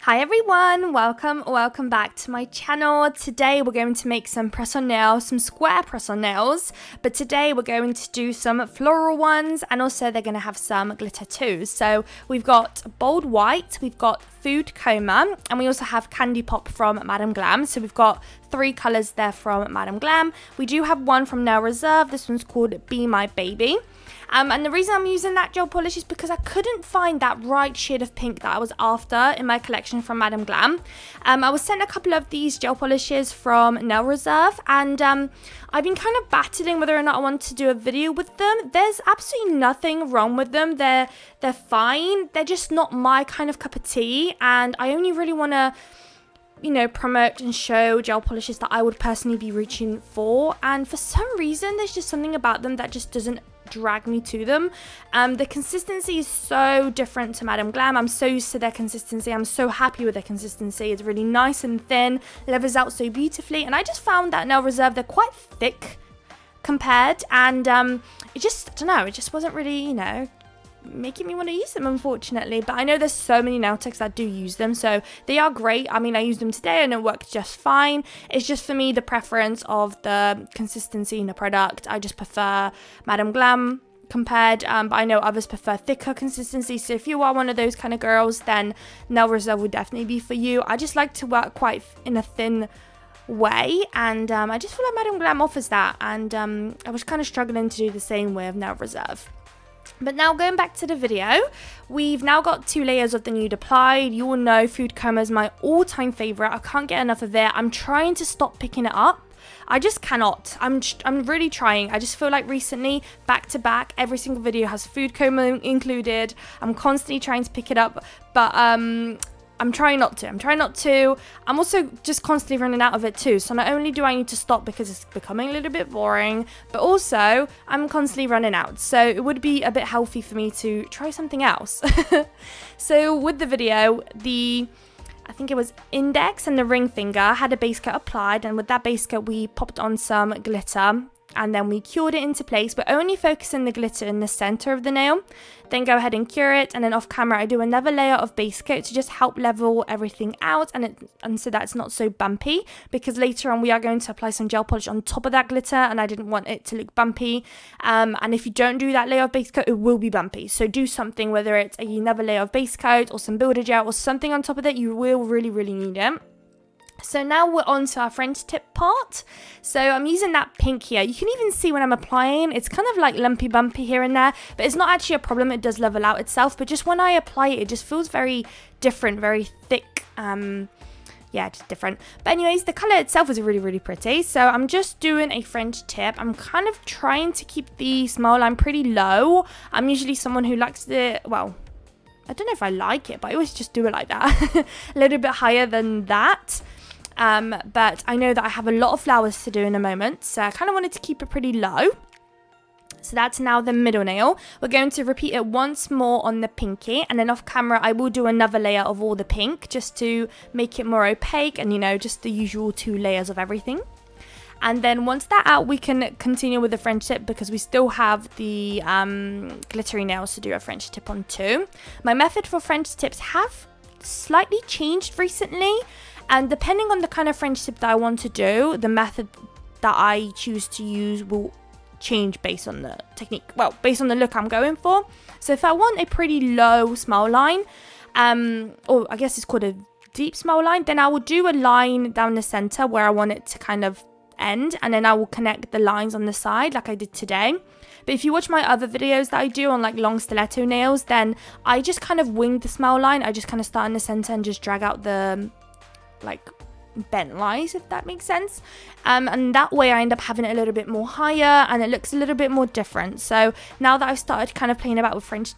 Hi everyone, welcome back to my channel. Today we're going to make some press-on nails, some square press-on nails, but today we're going to do some floral ones, and also they're going to have some glitter too. So we've got bold white, we've got food coma, and we also have candy pop from Madam Glam. So we've got 3 colours there from Madam Glam. We do have one from Nail Reserve. This one's called Be My Baby. And the reason I'm using that gel polish is because I couldn't find that right shade of pink that I was after in my collection from Madam Glam. I was sent a couple of these gel polishes from Nail Reserve, and I've been kind of battling whether or not I want to do a video with them. There's absolutely nothing wrong with them. They're fine. They're just not my kind of cup of tea, and I only really want to promote and show gel polishes that I would personally be reaching for. And for some reason, there's just something about them that just doesn't drag me to them. The consistency is so different to Madam Glam. I'm so used to their consistency. I'm so happy with their consistency. It's really nice and thin, levels out so beautifully. And I just found that Nail Reserve, they're quite thick compared, and it just, I don't know, it just wasn't really, making me want to use them, unfortunately. But I know there's so many nail techs that do use them, so they are great. I mean, I used them today and it worked just fine. It's just for me the preference of the consistency in the product. I just prefer Madam Glam compared, but I know others prefer thicker consistency. So if you are one of those kind of girls, then Nail Reserve would definitely be for you. I just like to work quite in a thin way, and I just feel like Madam Glam offers that, and I was kind of struggling to do the same with Nail Reserve. But now going back to the video, we've now got 2 layers of the nude applied. You all know Food Coma is my all-time favorite. I can't get enough of it. I'm trying to stop picking it up. I just cannot. I'm really trying. I just feel like recently, back to back, every single video has Food Coma included. I'm constantly trying to pick it up, but I'm trying not to. I'm also just constantly running out of it too. So not only do I need to stop because it's becoming a little bit boring, but also I'm constantly running out. So it would be a bit healthy for me to try something else. So with the video, I think it was index and the ring finger had a base coat applied, and with that base coat we popped on some glitter, and then we cured it into place. We're only focusing the glitter in the center of the nail. Then go ahead and cure it, and then off camera I do another layer of base coat to just help level everything out, and so that it's not so bumpy, because later on we are going to apply some gel polish on top of that glitter, and I didn't want it to look bumpy. And if you don't do that layer of base coat, it will be bumpy. So do something, whether it's another layer of base coat or some builder gel or something on top of it. You will really need it. So now we're on to our French tip part. So I'm using that pink here. You can even see when I'm applying, it's kind of like lumpy bumpy here and there, but it's not actually a problem. It does level out itself, but just when I apply it, it just feels very different, very thick. Yeah, just different. But anyways, the color itself is really pretty. So I'm just doing a French tip. I'm kind of trying to keep the smile line pretty low. I'm usually someone who likes the, well, I don't know if I like it, but I always just do it like that. A little bit higher than that. But I know that I have a lot of flowers to do in a moment, so I kind of wanted to keep it pretty low. So that's now the middle nail. We're going to repeat it once more on the pinky, and then off camera I will do another layer of all the pink just to make it more opaque, and just the usual 2 layers of everything. And then once that's out, we can continue with the French tip, because we still have the glittery nails to do a French tip on too. My method for French tips have slightly changed recently. And depending on the kind of French tip that I want to do, the method that I choose to use will change based on the technique. Well, based on the look I'm going for. So if I want a pretty low smile line, or I guess it's called a deep smile line, then I will do a line down the center where I want it to kind of end, and then I will connect the lines on the side like I did today. But if you watch my other videos that I do on like long stiletto nails, then I just kind of wing the smile line. I just kind of start in the center and just drag out the like bent lines, if that makes sense, and that way I end up having it a little bit more higher, and it looks a little bit more different. So now that I've started kind of playing about with press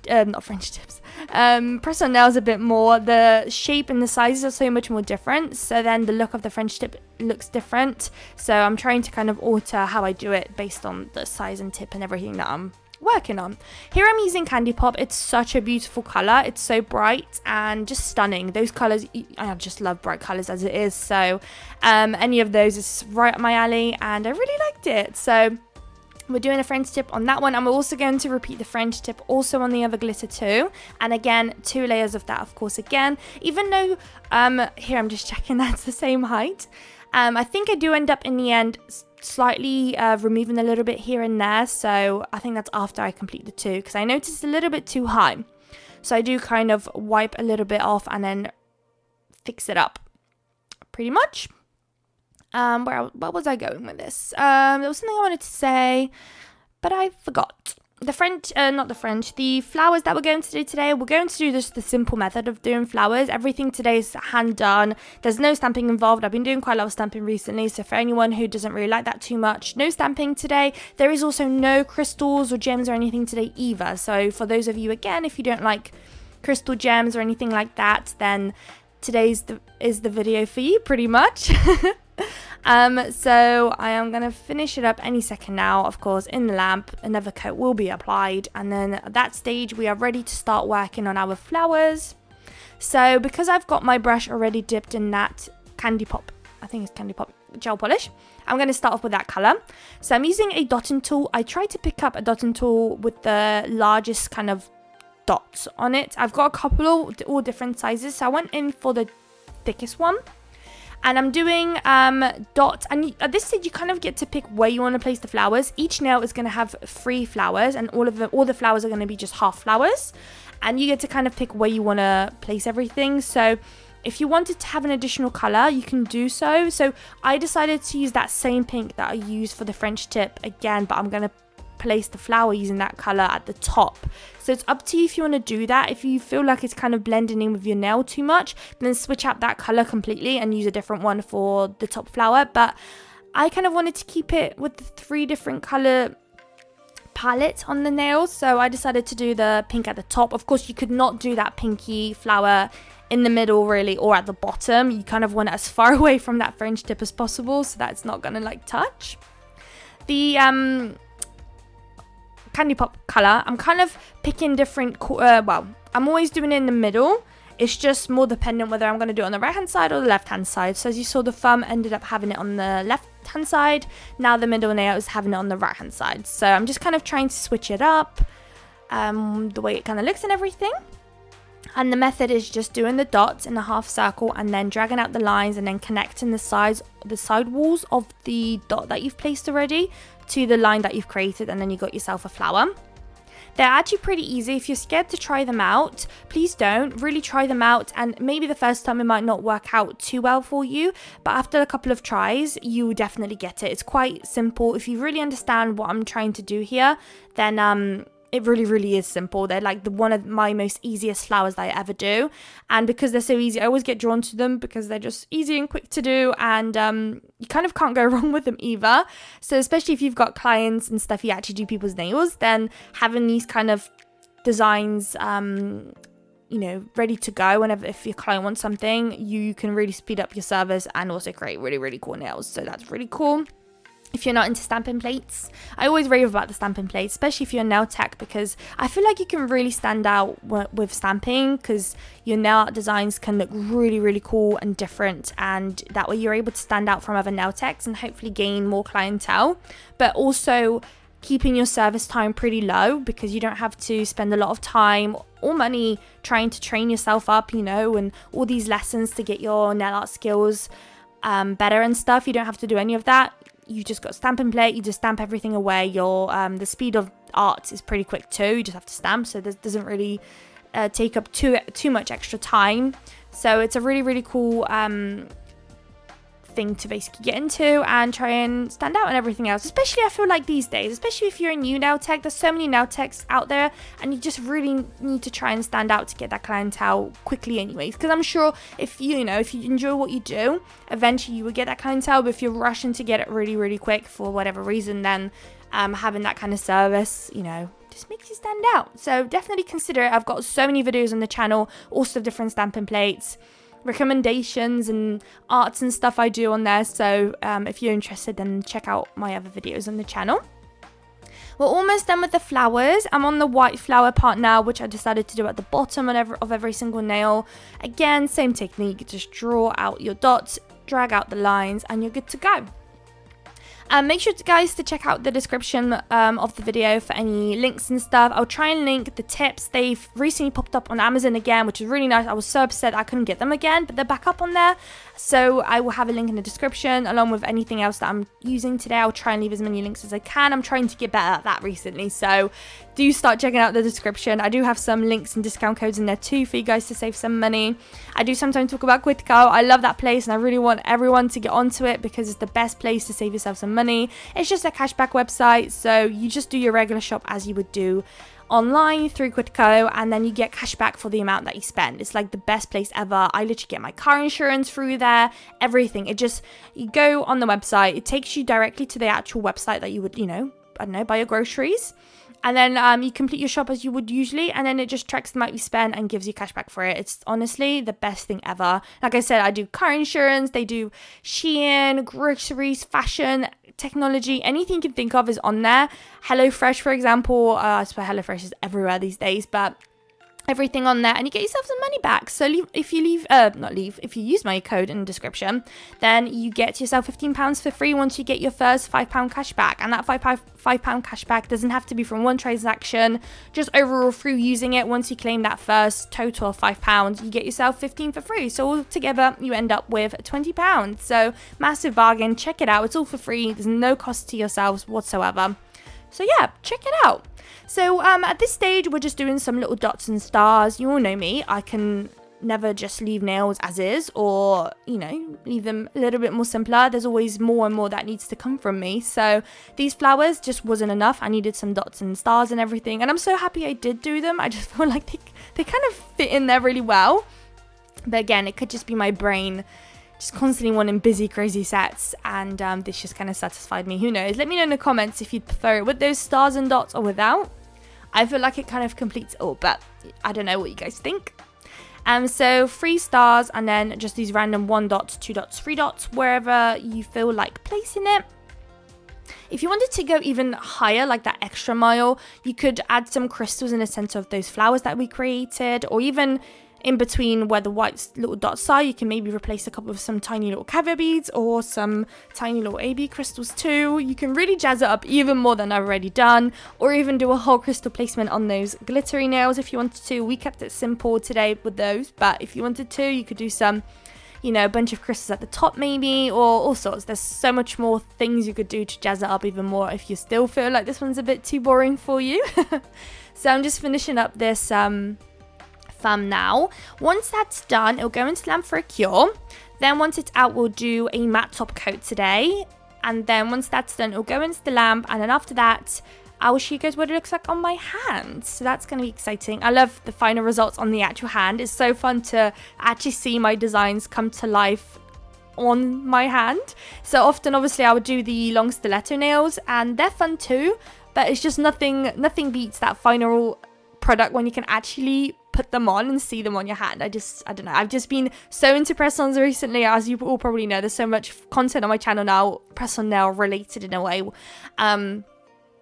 on nails a bit more, the shape and the sizes are so much more different, so then the look of the French tip looks different. So I'm trying to kind of alter how I do it based on the size and tip and everything that I'm working on. Here I'm using Candy Pop. It's such a beautiful color. It's so bright and just stunning. Those colors, I just love bright colors as it is, so any of those is right up my alley, and I really liked it. So We're doing a French tip on that one, and we're also going to repeat the French tip also on the other glitter too. And again, 2 layers of that, of course, again. Even though, here I'm just checking that's the same height. I think I do end up in the end slightly removing a little bit here and there. So I think that's after I complete the 2, because I noticed it's a little bit too high. So I do kind of wipe a little bit off and then fix it up, pretty much. Where was I going with this? There was something I wanted to say, but I forgot. The flowers that we're going to do today, we're going to do just the simple method of doing flowers. Everything today is hand done. There's no stamping involved. I've been doing quite a lot of stamping recently, so for anyone who doesn't really like that too much, no stamping today. There is also no crystals or gems or anything today either. So for those of you, again, if you don't like crystal gems or anything like that, then today's is the video for you, pretty much. So I am going to finish it up any second now. Of course, in the lamp, another coat will be applied, and then at that stage we are ready to start working on our flowers. So because I've got my brush already dipped in that Candy Pop, I think it's Candy Pop gel polish, I'm going to start off with that colour. So I'm using a dotting tool. I tried to pick up a dotting tool with the largest kind of dots on it. I've got a couple of all different sizes, so I went in for the thickest one. And I'm doing dots, and at this stage you kind of get to pick where you want to place the flowers. Each nail is going to have 3 flowers, and all the flowers are going to be just half flowers, and you get to kind of pick where you want to place everything. So if you wanted to have an additional color, you can do so. So I decided to use that same pink that I used for the French tip again, but I'm going to place the flower using that color at the top. So it's up to you if you want to do that. If you feel like it's kind of blending in with your nail too much, then switch out that color completely and use a different one for the top flower. But I kind of wanted to keep it with the 3 different color palette on the nails, so I decided to do the pink at the top. Of course, you could not do that pinky flower in the middle really, or at the bottom. You kind of want it as far away from that French tip as possible, so that it's not gonna like touch. The Candy Pop color, I'm kind of picking different I'm always doing it in the middle. It's just more dependent whether I'm going to do it on the right hand side or the left hand side. So as you saw, the thumb ended up having it on the left hand side. Now the middle nail is having it on the right hand side. So I'm just kind of trying to switch it up, the way it kind of looks and everything. And the method is just doing the dots in a half circle and then dragging out the lines and then connecting the side walls of the dot that you've placed already to the line that you've created, and then you got yourself a flower. They're actually pretty easy. If you're scared to try them out, please don't. Really try them out, and maybe the first time it might not work out too well for you, but after a couple of tries, you definitely get it. It's quite simple. If you really understand what I'm trying to do here, then it really is simple. They're like one of my most easiest flowers that I ever do, and because they're so easy, I always get drawn to them because they're just easy and quick to do, and you kind of can't go wrong with them either. So especially if you've got clients and stuff, you actually do people's nails, then having these kind of designs ready to go whenever, if your client wants something, you can really speed up your service and also create really cool nails. So that's really cool. If you're not into stamping plates, I always rave about the stamping plates, especially if you're a nail tech, because I feel like you can really stand out with stamping, because your nail art designs can look really cool and different, and that way you're able to stand out from other nail techs and hopefully gain more clientele, but also keeping your service time pretty low, because you don't have to spend a lot of time or money trying to train yourself up, and all these lessons to get your nail art skills better and stuff. You don't have to do any of that. You just got stamping plate, you just stamp everything away. Your the speed of art is pretty quick too. You just have to stamp, so this doesn't really take up too much extra time. So it's a really cool thing to basically get into and try and stand out and everything else. Especially I feel like these days, especially if you're a new nail tech, there's so many nail techs out there, and you just really need to try and stand out to get that clientele quickly anyways. Because I'm sure if you enjoy what you do, eventually you will get that clientele, but if you're rushing to get it really quick for whatever reason, then having that kind of service, just makes you stand out. So definitely consider it. I've got so many videos on the channel, also different stamping plates, recommendations and arts and stuff I do on there. So if you're interested, then check out my other videos on the channel. We're almost done with the flowers. I'm on the white flower part now, which I decided to do at the bottom of every single nail. Again, same technique, just draw out your dots, drag out the lines, and you're good to go. Make sure, guys, to check out the description of the video for any links and stuff. I'll try and link the tips. They've recently popped up on Amazon again, which is really nice. I was so upset I couldn't get them again, but they're back up on there. So I will have a link in the description along with anything else that I'm using today. I'll try and leave as many links as I can. I'm trying to get better at that recently, so do start checking out the description. I do have some links and discount codes in there too for you guys to save some money. I do sometimes talk about Quidco. I love that place and I really want everyone to get onto it because it's the best place to save yourself some money. It's just a cashback website, so you just do your regular shop as you would do online through Quidco, and then you get cash back for the amount that you spend. It's like the best place ever. I literally get my car insurance through there, everything. You go on the website, it takes you directly to the actual website that you would, I don't know, buy your groceries. And then you complete your shop as you would usually, and then it just tracks the amount you spend and gives you cash back for it. It's honestly the best thing ever. Like I said, I do car insurance, they do Shein, groceries, fashion, technology, anything you can think of is on there. HelloFresh, for example, I swear HelloFresh is everywhere these days, but everything on there, and you get yourself some money back. So if you use my code in the description, then you get yourself £15 for free once you get your first £5 cash back. And that £5 cash back doesn't have to be from one transaction, just overall through using it. Once you claim that first total of £5, you get yourself 15 for free. So altogether you end up with £20. So massive bargain. Check it out, it's all for free, there's no cost to yourselves whatsoever. So yeah, check it out. So at this stage, we're just doing some little dots and stars. You all know me. I can never just leave nails as is, or, leave them a little bit more simpler. There's always more and more that needs to come from me. So these flowers just wasn't enough. I needed some dots and stars and everything. And I'm so happy I did do them. I just feel like they kind of fit in there really well. But again, it could just be my brain just constantly wanting busy, crazy sets, and this just kind of satisfied me. Who knows? Let me know in the comments if you'd prefer it with those stars and dots or without. I feel like it kind of completes it all, but I don't know what you guys think. So 3 stars and then just these random 1 dots, 2 dots, 3 dots, wherever you feel like placing it. If you wanted to go even higher, like that extra mile, you could add some crystals in the center of those flowers that we created, or even in between where the white little dots are, you can maybe replace a couple of some tiny little caviar beads or some tiny little AB crystals too. You can really jazz it up even more than I've already done, or even do a whole crystal placement on those glittery nails if you wanted to. We kept it simple today with those, but if you wanted to, you could do some, a bunch of crystals at the top maybe, or all sorts. There's so much more things you could do to jazz it up even more if you still feel like this one's a bit too boring for you. So I'm just finishing up this thumb now. Once that's done, it'll go into lamp for a cure. Then once it's out, we'll do a matte top coat today, and then once that's done, it'll go into the lamp, and then after that I will show you guys what it looks like on my hand. So that's going to be exciting. I love the final results on the actual hand. It's so fun to actually see my designs come to life on my hand. So often, obviously, I would do the long stiletto nails, and they're fun too, but it's just nothing beats that final product when you can actually put them on and see them on your hand. I don't know. I've just been so into press-ons recently. As you all probably know, there's so much content on my channel now, press-on nail related in a way.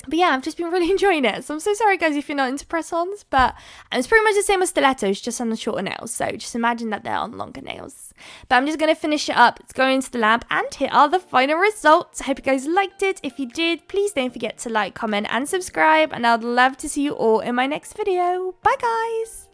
But yeah, I've just been really enjoying it. So I'm so sorry, guys, if you're not into press-ons, but it's pretty much the same as stilettos, just on the shorter nails. So just imagine that they're on longer nails. But I'm just going to finish it up. It's going into the lamp, and here are the final results. I hope you guys liked it. If you did, please don't forget to like, comment, and subscribe. And I'd love to see you all in my next video. Bye, guys.